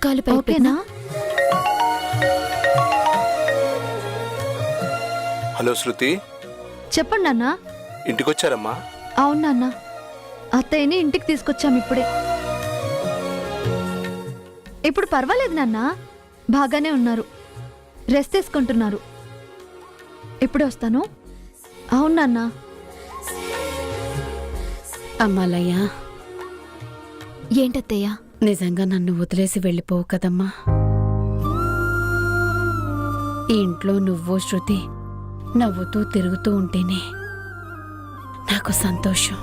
కాలు ఓకేనా? హలో శృతి, చెప్పండి అన్న. ఇంటికొచ్చారమ్మా? అవునా అన్న, అత్తయ్యని ఇంటికి తీసుకొచ్చాం ఇప్పుడే. ఇప్పుడు పర్వాలేదు నాన్న, బాగానే ఉన్నారు, రెస్ట్ తీసుకుంటున్నారు. ఇప్పుడే వస్తాను. అవునన్న. అమ్మాలయ్యా, ఏంటత్తయ్య? నిజంగా నన్ను వదిలేసి వెళ్ళిపోవు కదమ్మా. ఈ ఇంట్లో నువ్వు శృతి నవ్వుతూ తిరుగుతూ ఉంటేనే నాకు సంతోషం.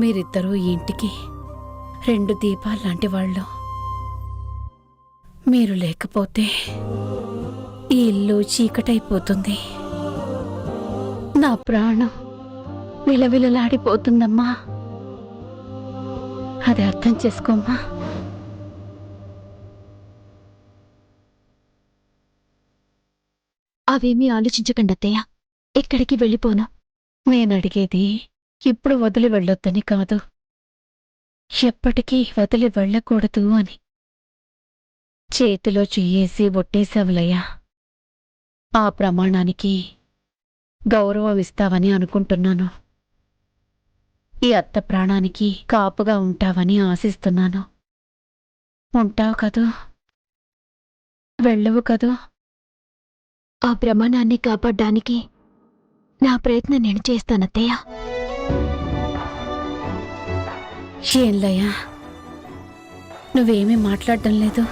మీరిద్దరూ ఈ ఇంటికి 2 దీపాలు లాంటి వాళ్ళు. మీరు లేకపోతే ఈ ఇల్లు చీకటైపోతుంది. నా ప్రాణం విలవిలలాడిపోతుందమ్మా. అది అర్థం చేసుకోమ్మా. అవేమీ ఆలోచించకండి అత్తయ్య, ఎక్కడికి వెళ్ళిపోను. నేనడిగేది ఇప్పుడు వదిలి వెళ్ళొద్దని కాదు, ఎప్పటికీ వదిలి వెళ్ళకూడదు అని. చేతిలో చెయ్యేసి ఒట్టేశావులయ్యా. ఆ ప్రమాణానికి గౌరవం ఇస్తావని అనుకుంటున్నాను. ఈ అత్త ప్రాణానికి కాపుగా ఉంటావని ఆశిస్తున్నాను. ఉంటావు కదూ? వెళ్ళవు కదూ? ఆ ప్రమాణాన్ని కాపాడ్డానికి నా ప్రయత్నం నేను చేస్తానత్తయ్య. ఏంలయ్యా, నువ్వేమీ మాట్లాడటం లేదు.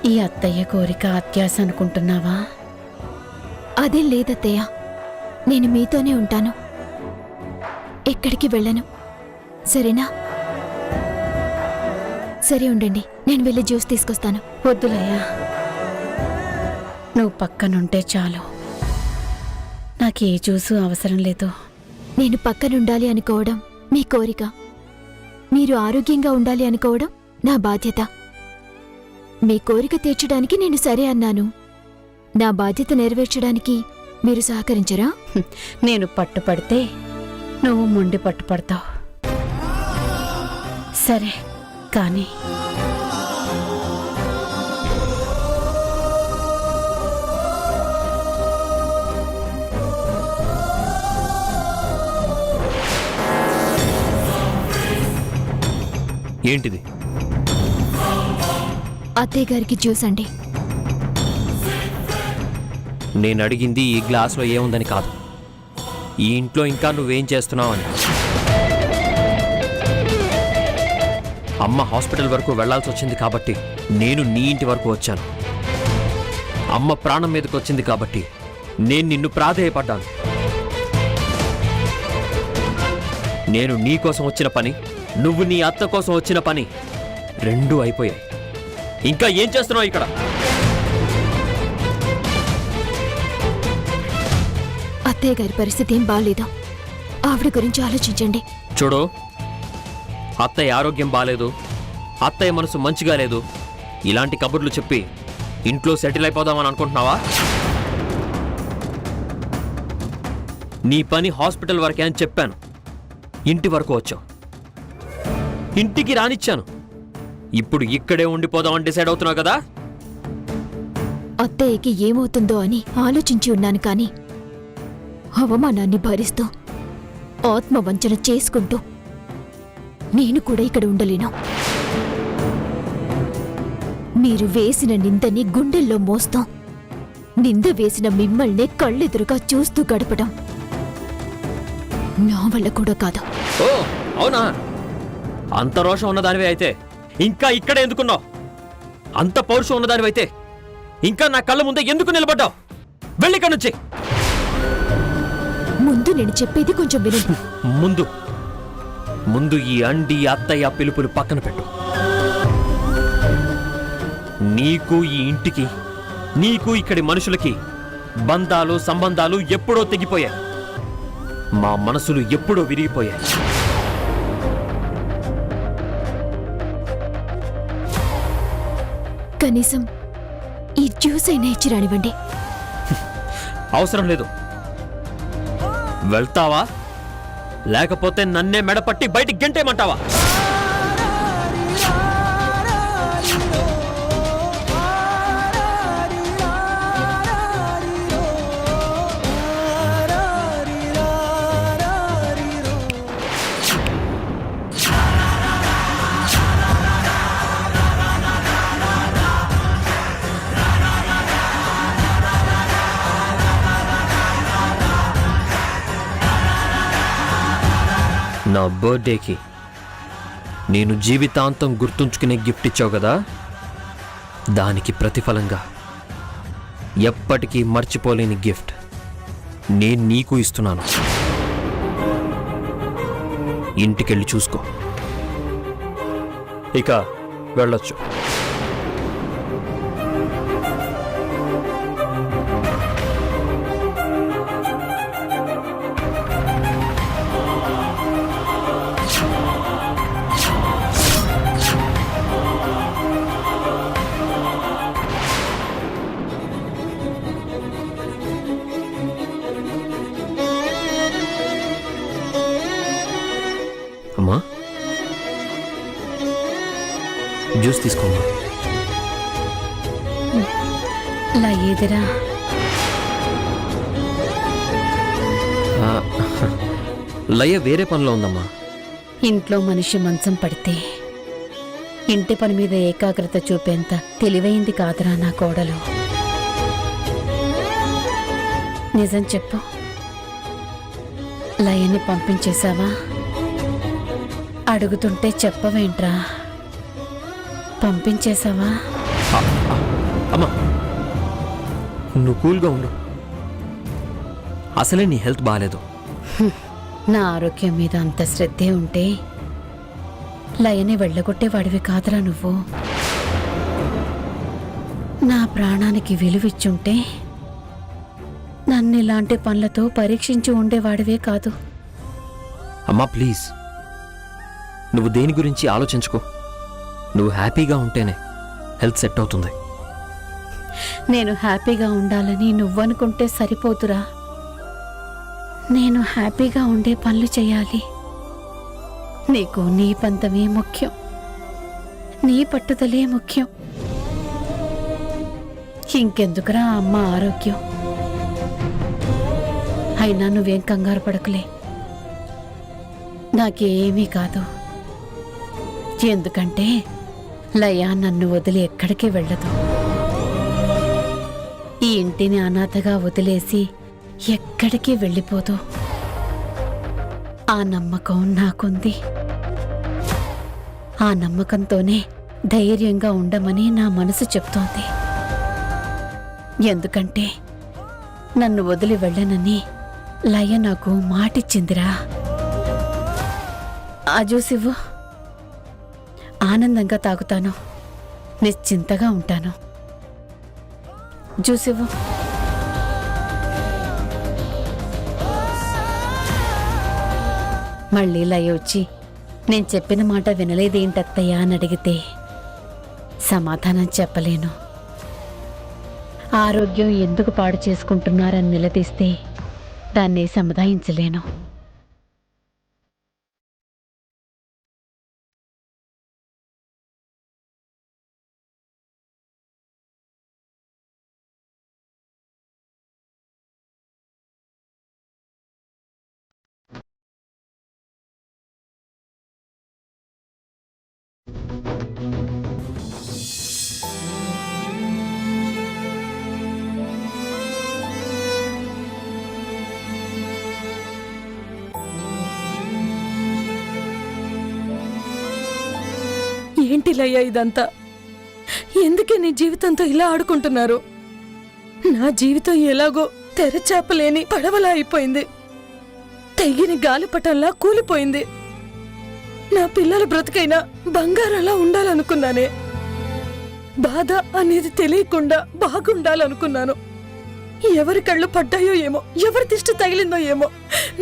ఈ అత్తయ్య కోరిక అత్యాశ అనుకుంటున్నావా? అదేం లేదత్తయ్య, నేను మీతోనే ఉంటాను, ఎక్కడికి వెళ్ళను. సరేనా? సరే ఉండండి, నేను వెళ్ళి జ్యూస్ తీసుకొస్తాను. వద్దులయ్యా, నువ్వు పక్కనుంటే చాలు. నాకే జ్యూసు అవసరం లేదు. నేను పక్కనుండాలి అనుకోవడం మీ కోరిక, మీరు ఆరోగ్యంగా ఉండాలి అనుకోవడం నా బాధ్యత. మీ కోరిక తీర్చడానికి నేను సరే అన్నాను, నా బాధ్యత నెరవేర్చడానికి మీరు సహకరించరా? నేను పట్టుపడితే నువ్వు మొండి పట్టుపడతావు. సరే కానీ ఏంటిది? అత్తయ్య గారికి జ్యూస్ అండి. నేను అడిగింది ఈ గ్లాసులో ఏముందని కాదు, ఈ ఇంట్లో ఇంకా నువ్వేం చేస్తున్నావు అని. అమ్మ హాస్పిటల్ వరకు వెళ్లాల్సి వచ్చింది కాబట్టి నేను నీ ఇంటి వరకు వచ్చాను. అమ్మ ప్రాణం మీదకి వచ్చింది కాబట్టి నేను నిన్ను ప్రాధేయపడ్డాను. నేను నీ కోసం వచ్చిన పని, నువ్వు నీ అత్త కోసం వచ్చిన పని రెండూ అయిపోయాయి. ఇంకా ఏం చేస్తున్నావు ఇక్కడ? అత్తయ్య గారి పరిస్థితి ఏం బాగాలేదు, ఆవిడ గురించి ఆలోచించండి. చూడు, అత్తయ్య ఆరోగ్యం బాలేదు, అత్తయ్య మనసు మంచిగా లేదు, ఇలాంటి కబుర్లు చెప్పి ఇంట్లో సెటిల్ అయిపోదామని అనుకుంటున్నావా? నీ పని హాస్పిటల్ వరకే అని చెప్పాను, ఇంటి వరకు వచ్చావు. ఇంటికి రానిచ్చాను, ఇప్పుడు ఇక్కడే ఉండిపోదామని డిసైడ్ అవుతున్నావు కదా? అత్తయ్యకి ఏమవుతుందో అని ఆలోచించి ఉన్నాను, కానీ అవమానాన్ని భరిస్తూ ఆత్మవంచన చేసుకుంటూ నేను కూడా ఇక్కడ ఉండలేను. మీరు వేసిన నిందని గుండెల్లో మోస్తాం, నింద వేసిన మిమ్మల్నే కళ్ళెదురుగా చూస్తూ గడపడం నా వల్ల కూడా కాదు. ఓ అవునా? అంత రోషం ఉన్నదానివే అయితే ఇంకా ఇక్కడే ఎందుకున్నావు? అంత పౌరుషం ఉన్నదానివైతే ఇంకా నా కళ్ళ ముందే ఎందుకు నిలబడ్డావు? వెళ్ళిక్కడి నుంచి. ముందు నేను చెప్పేది కొంచెం వినండి. ముందు ముందు ఈ అండి అత్తయ్య పిలుపులు పక్కన పెట్టు. నీకు ఈ ఇంటికి, నీకు ఇక్కడి మనుషులకి బంధాలు సంబంధాలు ఎప్పుడో తెగిపోయాయి. మా మనసులు ఎప్పుడో విరిగిపోయాయి. కనీసం ఈ జ్యూస్ అయినా ఇచ్చి రానివ్వండి. అవసరం లేదు. వెళ్తావా లేకపోతే నన్నే మెడపట్టి బయటికి గెంటేయమంటావా? నా బర్త్డేకి నేను జీవితాంతం గుర్తుంచుకునే గిఫ్ట్ ఇచ్చావు కదా, దానికి ప్రతిఫలంగా ఎప్పటికీ మర్చిపోలేని గిఫ్ట్ నేను నీకు ఇస్తున్నాను. ఇంటికెళ్ళి చూసుకో. ఇక వెళ్ళొచ్చు. అమ్మా, జ్యూస్ తీసుకోమ్మా. లయ్యేదిరా. లయ వేరే పనిలో ఉందమ్మా. ఇంట్లో మనిషి మంచం పడితే ఇంటి పని మీద ఏకాగ్రత చూపేంత తెలివైంది కాదురా నా కోడలు. నిజం చెప్పు, లయని పంపించేశావా? అడుగుతుంటే చెప్పవేంట్రా? పంపించేశావా? అమ్మా, నువ్వు కూల్గా ఉండు. అసలే నీ హెల్త్ బాగాలేదు. నా ఆరోగ్యం మీద అంత శ్రద్ధే ఉంటే లయని వెళ్ళగొట్టేవాడివి కాదురా నువ్వు. నా ప్రాణానికి విలువిచ్చుంటే నన్ను ఇలాంటి పనులతో పరీక్షించి ఉండేవాడివే కాదు. అమ్మా ప్లీజ్, నువ్వు దేని గురించి ఆలోచించుకో. నువ్వు హ్యాపీగా ఉంటేనే హెల్త్ సెట్ అవుతుంది. నేను హ్యాపీగా ఉండాలని నువ్వనుకుంటే సరిపోతురా. నేను హ్యాపీగా ఉండే పనులు చేయాలి. నీకు నీ పంతమే ముఖ్యం, నీ పట్టుదలే ముఖ్యం. ఇంకెందుకురా అమ్మ ఆరోగ్యం? అయినా నువ్వేం కంగారు పడకులే, నాకేమీ కాదు. ఎందుకంటే లయ నన్ను వదిలి ఎక్కడికి వెళ్ళదు. ఈ ఇంటిని అనాథగా వదిలేసి ఎక్కడికి వెళ్ళిపోదు. ఆ నమ్మకం నాకుంది. ఆ నమ్మకంతోనే ధైర్యంగా ఉండమని నా మనసు చెప్తోంది. ఎందుకంటే నన్ను వదిలి వెళ్ళనని లయ నాకు మాటిచ్చిందిరా. ఆ జ్యూస్ ఇవ్వు, ఆనందంగా తాగుతాను, నిశ్చింతగా ఉంటాను. జ్యూస్ ఇవ్వు. మళ్ళీ లయ వచ్చి నేను చెప్పిన మాట వినలేదేంటత్తయ్యా అని అడిగితే సమాధానం చెప్పలేను. ఆరోగ్యం ఎందుకు పాడు చేసుకుంటున్నారని నిలదీస్తే దాన్ని సముదాయించలేను. ఏంటిలయ్యా ఇదంతా? ఎందుకే నీ జీవితంతో ఇలా ఆడుకుంటున్నారు? నా జీవితం ఎలాగో తెరచాపలేని పడవలా అయిపోయింది. తెగిని గాలిపటంలా కూలిపోయింది. నా పిల్లల బ్రతుకైనా బంగారంలా ఉండాలనుకున్నానే. బాధ అనేది తెలియకుండా బాగుండాలనుకున్నాను. ఎవరి కళ్ళు పడ్డాయో ఏమో, ఎవరి దిష్టి తగిలిందో ఏమో,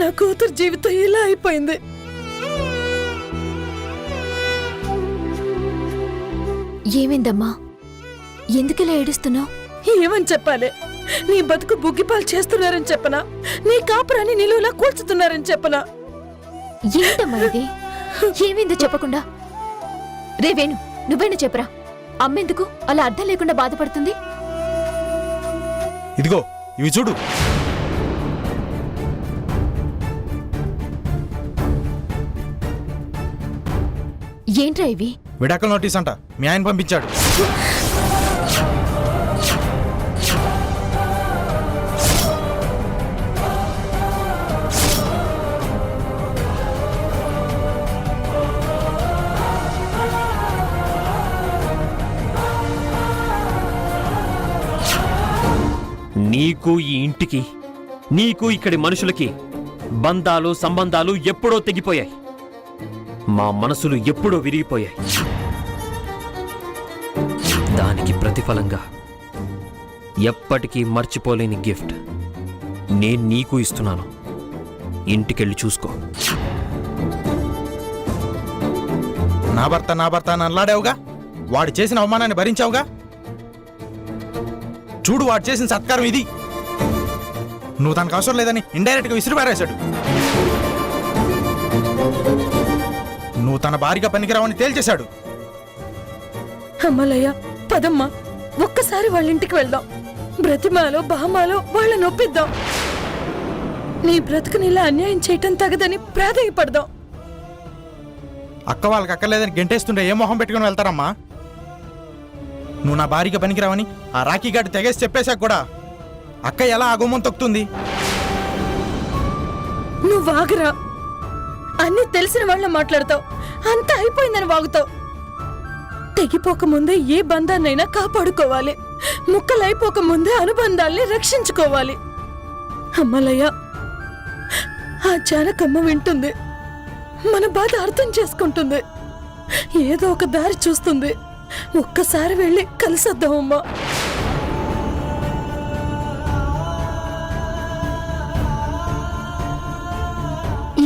నా కూతురు జీవితం ఇలా అయిపోయింది. ఏమైందమ్మా? ఎందుకిలా ఏడుస్తున్నావు? ఏమని చెప్పాలి? నీ బతుకు బుగ్గిపాలు చేస్తున్నారని చెప్పనా? నీ కాపురాన్ని నిలువులా కూల్చుతున్నారని చెప్పనా? ఏంటమ్మా ఇది? ఏమైందో చెప్పకుండా రే వేణు, నువ్వైనా చెప్పరా. అమ్మెందుకు అలా అర్థం లేకుండా బాధపడుతుంది? ఇదిగో ఇవి చూడు. ఏంట్రా ఇవి? విడాకుల నోటీస్ అంట, మీ ఆయన పంపించాడు. నీకు ఈ ఇంటికి, నీకు ఇక్కడి మనుషులకి బంధాలు సంబంధాలు ఎప్పుడో తెగిపోయాయి. మా మనసులు ఎప్పుడో విరిగిపోయాయి. దానికి ప్రతిఫలంగా ఎప్పటికీ మర్చిపోలేని గిఫ్ట్ నేను నీకు ఇస్తున్నాను. ఇంటికెళ్ళి చూసుకో. నా భర్త అని అల్లాడావుగా, వాడు చేసిన అవమానాన్ని భరించావుగా. చూడు వాడు చేసిన సత్కారం ఇది. నువ్వు తనకు అవసరం లేదని ఇండైరెక్ట్ గా విసిరి పారేశాడు. నువ్వు తన భారీగా పనికిరావని తేల్చేశాడు. అమ్మలయ్య, పదమ్మా, ఒక్కసారి వాళ్ళ ఇంటికి వెళ్దాం. బ్రతిమాలో బామాలో వాళ్ళ నొప్పిద్దాం. నీ బ్రతుకుని ఇలా అన్యాయం చేయటం తగదని ప్రాధాయపడదాం. అక్క వాళ్ళకి అక్కర్లేదని గెంటేస్తుంటే ఏ మొహం పెట్టుకుని వెళ్తారమ్మా? నువ్వు నా భారీగా పనికిరావని ఆ రాఖీ గాడి తెగేసి చెప్పేశాక కూడా అక్క ఎలా ఆ గుమ్మం తొక్కుతుంది? నువ్వు ఆగరా. అన్నీ తెలిసిన వాళ్ళ మాట్లాడతావు, అంతా అయిపోయిందని వాగుతావు. తెగిపోకముందే ఏ బంధాన్నైనా కాపాడుకోవాలి. ముక్కలైపోకముందే అనుబంధాల్ని రక్షించుకోవాలి. అమ్మలయ్య, ఆ జానకమ్మ వింటుంది, మన బాధ అర్థం చేసుకుంటుంది, ఏదో ఒక దారి చూస్తుంది. ఒక్కసారి వెళ్ళి కలిసొద్దామమ్మా.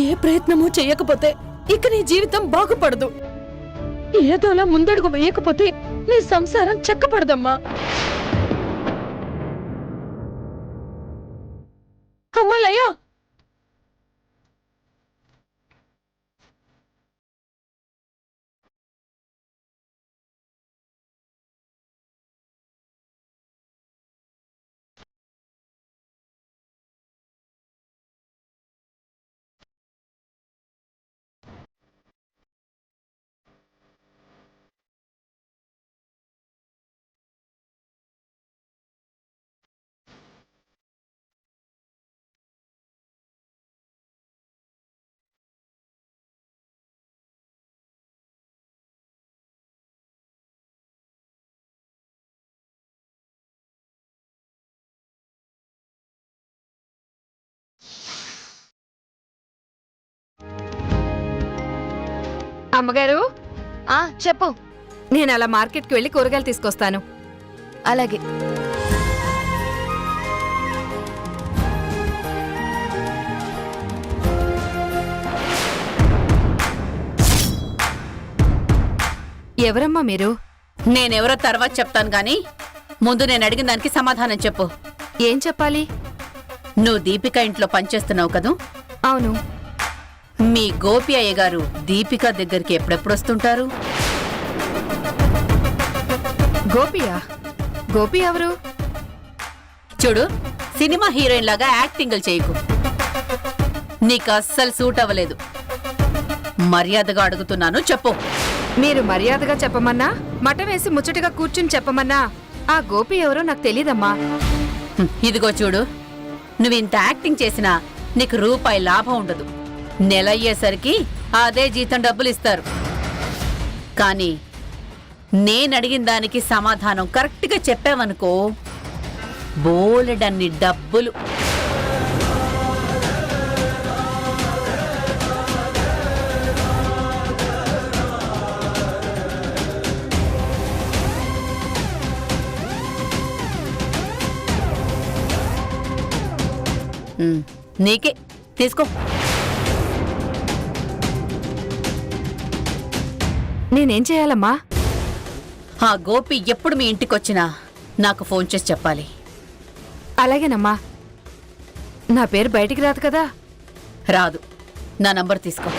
ఏ ప్రయత్నమూ చెయ్యకపోతే ఇక నీ జీవితం బాగుపడదు. ఏదోలా ముందడుగు వేయకపోతే నీ సంసారం చెక్కపడదమ్మా. అమ్మలయ్యా, అమ్మగారు, చెప్పు. నేను అలా మార్కెట్కి వెళ్ళి కూరగాయలు తీసుకొస్తాను. అలాగే. ఎవరమ్మా మీరు? నేనెవరో తర్వాత చెప్తాను గాని ముందు నేను అడిగిన దానికి సమాధానం చెప్పు. ఏం చెప్పాలి? నువ్వు దీపిక ఇంట్లో పనిచేస్తున్నావు కదూ? అవును. మీ గోపి అయ్య గారు దీపిక దగ్గరికి ఎప్పుడెప్పుడు వస్తుంటారు? గోపియా? గోపి ఎవరు? చూడు, సినిమా హీరోయిన్ లాగా యాక్టింగ్లు చేయకు. నీకు అస్సలు సూట్ అవ్వలేదు. మర్యాదగా అడుగుతున్నాను, చెప్పు. మీరు మర్యాదగా చెప్పమన్నా, మటం వేసి ముచ్చటగా కూర్చుని చెప్పమన్నా ఆ గోపి ఎవరో నాకు తెలీదమ్మా. ఇదిగో చూడు, నువ్వు ఇంత యాక్టింగ్ చేసినా నీకు రూపాయి లాభం ఉండదు. నెల అయ్యేసరికి అదే జీతం డబ్బులు ఇస్తారు. కానీ నేనడిగిన దానికి సమాధానం కరెక్ట్గా చెప్పావనుకో, బోలెడన్ని డబ్బులు. నీకే తీసుకో. నేనేం చేయాలమ్మా? ఆ గోపి ఎప్పుడు మీ ఇంటికొచ్చినా నాకు ఫోన్ చేసి చెప్పాలి. అలాగేనమ్మా. నా పేరు బయటికి రాదు కదా. రాదు. నా నంబర్ తీసుకో.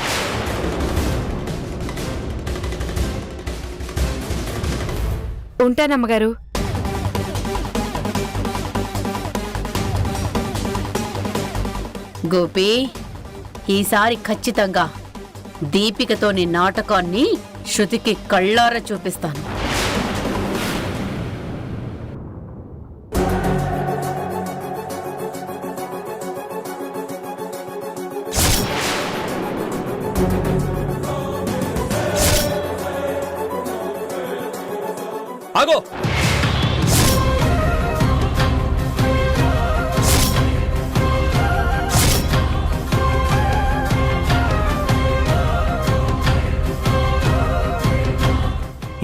ఉంటానమ్మగారు. గోపి, ఈసారి ఖచ్చితంగా దీపికతో నీ నాటకాన్ని శృతికి కళ్ళారా చూపిస్తాను. ఆగో.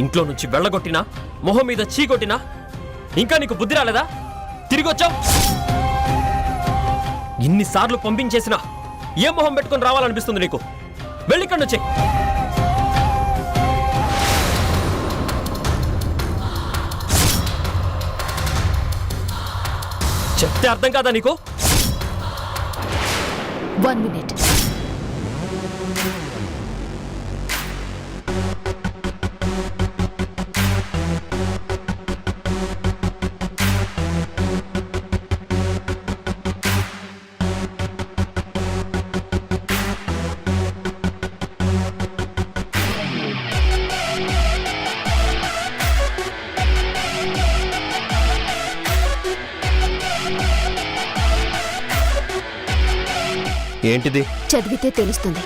ఇంట్లో నుంచి వెళ్ళగొట్టినా, మొహం మీద చీకొట్టినా ఇంకా నీకు బుద్ధి రాలేదా? తిరిగి వచ్చావు. ఇన్నిసార్లు పంపించేసినా ఏ మొహం పెట్టుకొని రావాలనిపిస్తుంది నీకు? వెళ్ళిక్కడి నుంచి. చెప్తే అర్థం కాదా నీకు? 1 minute. ఏంటిది? చదివితే తెలుస్తుంది.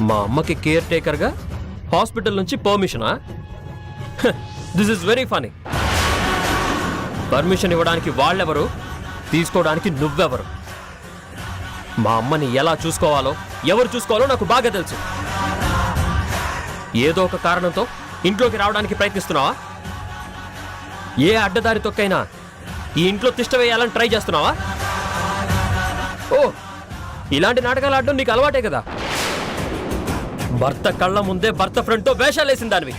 మా అమ్మకి కేర్ టేకర్గా హాస్పిటల్ నుంచి పర్మిషనా? This is very funny. Permission ఇవ్వడానికి వాళ్ళెవరు, తీసుకోవడానికి నువ్వెవరు? మా అమ్మని ఎలా చూసుకోవాలో, ఎవరు చూసుకోవాలో నాకు బాగా తెలుసు. ఏదో ఒక కారణంతో ఇంట్లోకి రావడానికి ప్రయత్నిస్తున్నావా? ఏ అడ్డదారి తొక్కైనా ఈ ఇంట్లో తిష్ట వేయాలని ట్రై చేస్తున్నావా? ఓ, ఇలాంటి నాటకాలు ఆడడం నీకు అలవాటే కదా. భర్త కళ్ళ ముందే భర్త ఫ్రెండ్తో వేషాలేసిన దానివి.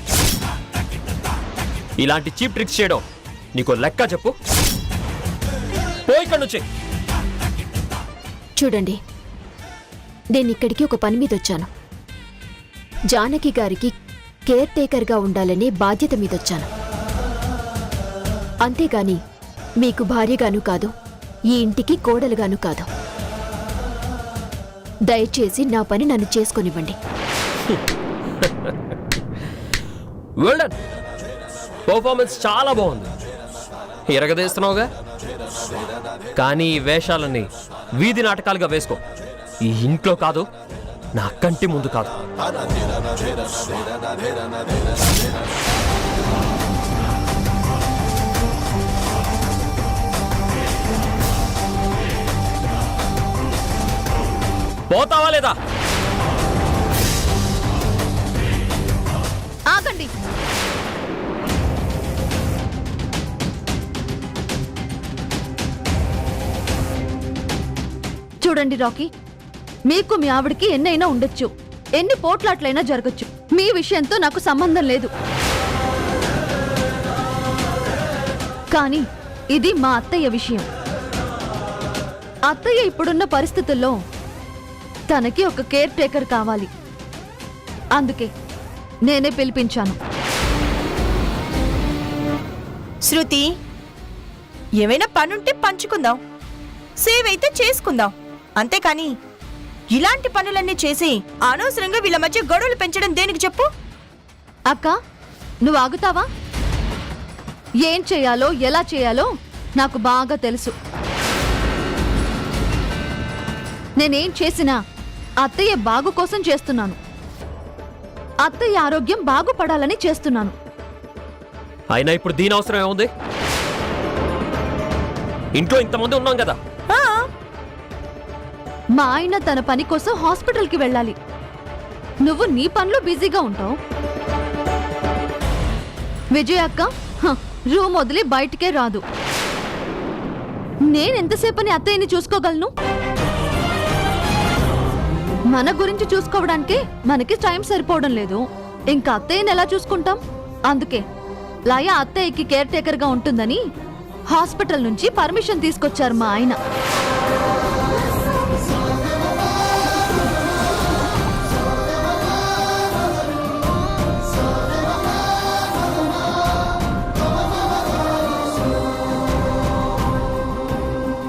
ఇలాంటి చీప్ ట్రిక్స్ చేయడం నీకు లెక్క చెప్పు. పో ఇక్కడి నుంచి. చూడండి, నేను ఇక్కడికి ఒక పని మీద వచ్చాను. జానకి గారికి కేర్ టేకర్గా ఉండాలనే బాధ్యత మీదొచ్చాను. అంతేగాని మీకు భార్యగాను కాదు, ఈ ఇంటికి కోడలుగాను కాదు. దయచేసి నా పని నన్ను చేసుకొనివ్వండి. Well done. పర్ఫార్మెన్స్ చాలా బాగుంది. ఎరగదీస్తున్నావుగా. కానీ ఈ వేషాలన్నీ వీధి నాటకాలుగా వేసుకో. ఈ ఇంట్లో కాదు, నా కంటి ముందు కాదు. పోతావా లేదా? ఆగండి. చూడండి రాకీ, మీకు మీ ఆవిడికి ఎన్నైనా ఉండొచ్చు, ఎన్ని పోట్లాట్లైనా జరగచ్చు. మీ విషయంతో నాకు సంబంధం లేదు. కానీ ఇది మా అత్తయ్య విషయం. అత్తయ్య ఇప్పుడున్న పరిస్థితుల్లో తనకి ఒక కేర్ టేకర్ కావాలి. అందుకే నేనే పిలిపించాను. శృతి, ఏమైనా పనుంటే పంచుకుందాం, సేవ్ అయితే చేసుకుందాం. అంతేకాని ఇలాంటి పనులన్నీ చేసి అనవసరంగా వీళ్ళ మధ్య గొడవలు పెంచడం దేనికి చెప్పు? అక్క, నువ్వు ఆగుతావా? ఏం చేయాలో ఎలా చేయాలో నాకు బాగా తెలుసు. నేనేం చేసినా అత్తయ్య బాగు కోసం చేస్తున్నాను. అత్తయ్య ఆరోగ్యం బాగుపడాలని చేస్తున్నాను. అయినా ఇప్పుడు దీని అవసరం ఏముంది? ఇంట్లో ఇంతమంది ఉన్నాం కదా. మా ఆయన తన పని కోసం హాస్పిటల్కి వెళ్ళాలి. నువ్వు నీ పనిలో బిజీగా ఉంటావు. విజయ అక్క రూమ్ వదిలి బయటికే రాదు. నేనెంతసేపని అత్తయ్యని చూసుకోగలను? మన గురించి చూసుకోవడానికి మనకి టైం సరిపోవడం లేదు. ఇంకా అత్తయ్యని ఎలా చూసుకుంటాం? అందుకే లయ అత్తయ్యకి కేర్ టేకర్ గా ఉంటుందని హాస్పిటల్ నుంచి పర్మిషన్ తీసుకొచ్చారు మా ఆయన.